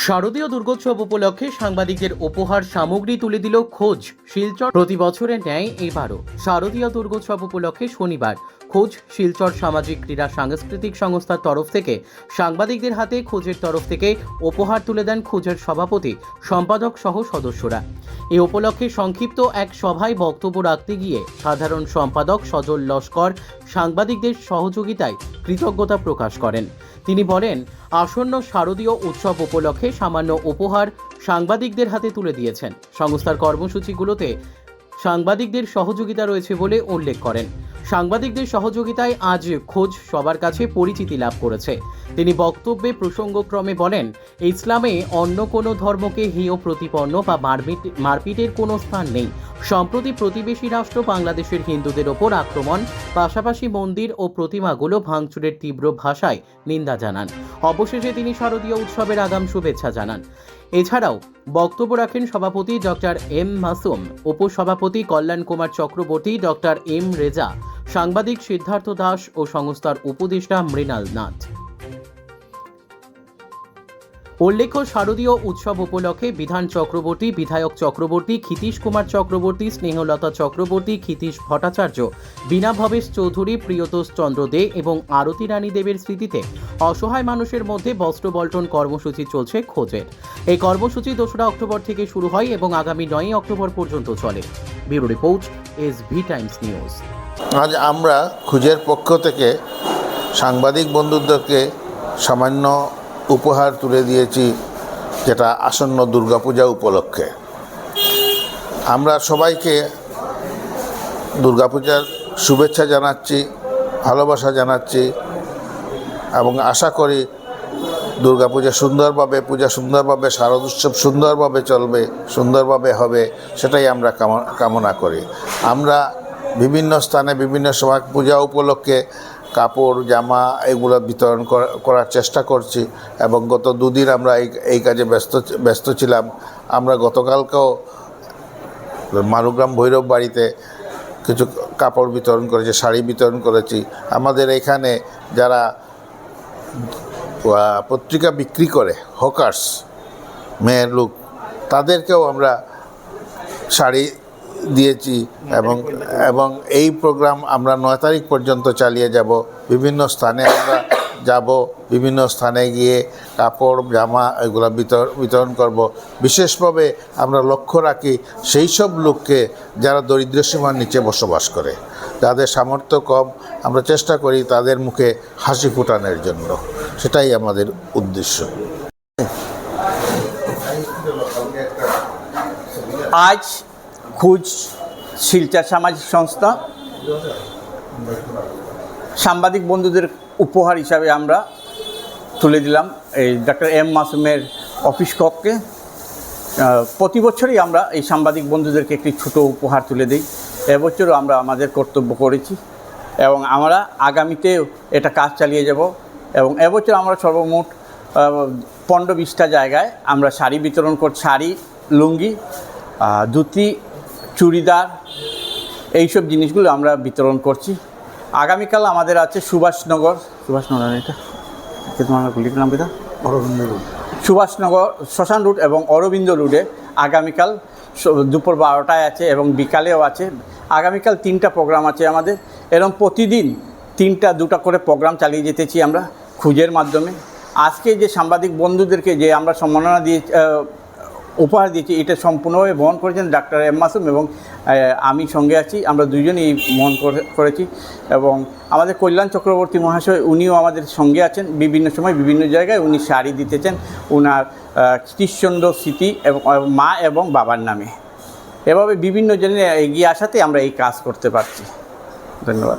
শারদীয় দুর্গোৎসব উপলক্ষে সাংবাদিকদের উপহার সামগ্রী তুলে দিল খোঁজ শিলচর। প্রতি বছরের ন্যায় এবারও শারদীয় দুর্গোৎসব উপলক্ষে শনিবার খোঁজ শিলচর সামাজিক ক্রীড়া সাংস্কৃতিক সংস্থার তরফ থেকে সাংবাদিকদের হাতে খোঁজের তরফ থেকে উপহার তুলে দেন খোঁজের সভাপতি, সম্পাদক সহ সদস্যরা। এই উপলক্ষে সংক্ষিপ্ত এক সভায় বক্তব্য রাখতে গিয়ে সাধারণ সম্পাদক সজল লস্কর সাংবাদিকদের সহযোগিতায় কৃতজ্ঞতা প্রকাশ করেন। তিনি বলেন, আসন্ন শারদীয় উৎসব উপলক্ষে সামান্য উপহার সাংবাদিকদের হাতে তুলে দিয়েছেন। সংস্থার কর্মসূচিগুলোতে সাংবাদিকদের সহযোগিতা রয়েছে বলে উল্লেখ করেন। সাংবাদিকদের সহযোগিতায় আজ খোঁজ সবার কাছে পরিচিতি লাভ করেছে। তিনি বক্তব্যে প্রসঙ্গক্রমে বলেন, ইসলামে অন্য কোনো ধর্মকে হেয় প্রতিপন্ন বা মারপিটের কোনো স্থান নেই। সম্প্রতি প্রতিবেশী রাষ্ট্র বাংলাদেশের হিন্দুদের ওপর আক্রমণ, পাশাপাশি মন্দির ও প্রতিমাগুলো ভাঙচুরের তীব্র ভাষায় নিন্দা জানান। অবশেষে তিনি শারদীয় উৎসবের আগাম শুভেচ্ছা জানান। এছাড়াও বক্তব্য রাখেন সভাপতি ডক্টর এম মাসুম, উপসভাপতি কল্যাণ কুমার চক্রবর্তী, ডক্টর এম রেজা, সাংবাদিক সিদ্ধার্থ দাস ও সংস্থার উপদেষ্টা মৃণাল নাথ। উল্লেখ্য, শারদীয় উৎসব উপলক্ষে বিধান চক্রবর্তী, বিধায়ক চক্রবর্তী, ক্ষিতীশ কুমার চক্রবর্তী, স্নেহলতা চক্রবর্তী, ক্ষিতীশ ভট্টাচার্য, বীণা ভবেশ চৌধুরী, প্রিয়তোষ চন্দ্র দে এবং আরতি রানী দেবের স্মৃতিতে অসহায় মানুষের মধ্যে বস্ত্র বল্টন কর্মসূচি চলছে খোঁজের। এই কর্মসূচি 2রা অক্টোবর থেকে শুরু হয় এবং আগামী 9 অক্টোবর পর্যন্ত চলে। Bureau report, SV Times news. আজ আমরা খোঁজের পক্ষ থেকে সাংবাদিক বন্ধুদেরকে সামান্য উপহার তুলে দিয়েছি, যেটা আসন্ন দুর্গাপূজা উপলক্ষে। আমরা সবাইকে দুর্গাপূজার শুভেচ্ছা জানাচ্ছি, ভালোবাসা জানাচ্ছি এবং আশা করি দুর্গাপূজা সুন্দরভাবে শারদ উৎসব সুন্দরভাবে চলবে, সুন্দরভাবে হবে, সেটাই আমরা কামনা করি। আমরা বিভিন্ন স্থানে বিভিন্ন সময় পূজা উপলক্ষে কাপড়, জামা এগুলো বিতরণ করার চেষ্টা করছি এবং গত 2 দিন আমরা এই কাজে ব্যস্ত ছিলাম। আমরা গতকালকেও মারুগ্রাম ভৈরব বাড়িতে কিছু কাপড় বিতরণ করেছি, শাড়ি বিতরণ করেছি। আমাদের এখানে যারা পত্রিকা বিক্রি করে, হকার্স, মেয়ের লোক, তাদেরকেও আমরা শাড়ি দিয়েছি এবং এই প্রোগ্রাম আমরা 9 তারিখ পর্যন্ত চালিয়ে যাব। বিভিন্ন স্থানে আমরা যাব, বিভিন্ন স্থানে গিয়ে কাপড়, জামা এগুলো বিতরণ করব। বিশেষভাবে আমরা লক্ষ্য রাখি সেই সব লোককে যারা দরিদ্র সীমার নিচে বসবাস করে, যাদের সামর্থ্য কম। আমরা চেষ্টা করি তাদের মুখে হাসি ফোটানোর জন্য, সেটাই আমাদের উদ্দেশ্য। আজ খোঁজ শিলচর সামাজিক সংস্থা সাংবাদিক বন্ধুদের উপহার হিসাবে আমরা তুলে দিলাম এই ডক্টর এম মাসুমের অফিস কক্ষে। প্রতি বছরই আমরা এই সাংবাদিক বন্ধুদেরকে একটি ছোট উপহার তুলে দিই। এবছরও আমরা আমাদের কর্তব্য করেছি এবং আমরা আগামীতেও এটা কাজ চালিয়ে যাব। এবং এবছর আমরা সর্বমোট 15-20টা জায়গায় আমরা শাড়ি বিতরণ করছি, শাড়ি, লুঙ্গি, ধুতি, চুড়িদার, এইসব জিনিসগুলো আমরা বিতরণ করছি। আগামীকাল আমাদের আছে সুভাষনগর শ্মশান রুট এবং অরবিন্দ রোডে আগামীকাল দুপুর 12টায় আছে এবং বিকালেও আছে। আগামীকাল 3টা প্রোগ্রাম আছে আমাদের। এরকম প্রতিদিন 2টা করে প্রোগ্রাম চালিয়ে যেতেছি আমরা খোঁজের মাধ্যমে। আজকে যে সাংবাদিক বন্ধুদেরকে যে আমরা সম্মাননা দিয়ে উপহার দিয়েছি, এটা সম্পূর্ণভাবে বহন করেছেন ডাক্তার এম মাসুম এবং আমি সঙ্গে আছি। আমরা দুজনেই বহন করেছি এবং আমাদের কল্যাণ চক্রবর্তী মহাশয়, উনিও আমাদের সঙ্গে আছেন। বিভিন্ন সময় বিভিন্ন জায়গায় উনি শাড়ি দিতেছেন ওনার কৃষ্ণচন্দ্র স্মৃতি এবং মা এবং বাবার নামে। এভাবে বিভিন্ন জনে এগিয়ে আসাতে আমরা এই কাজ করতে পারছি। ধন্যবাদ।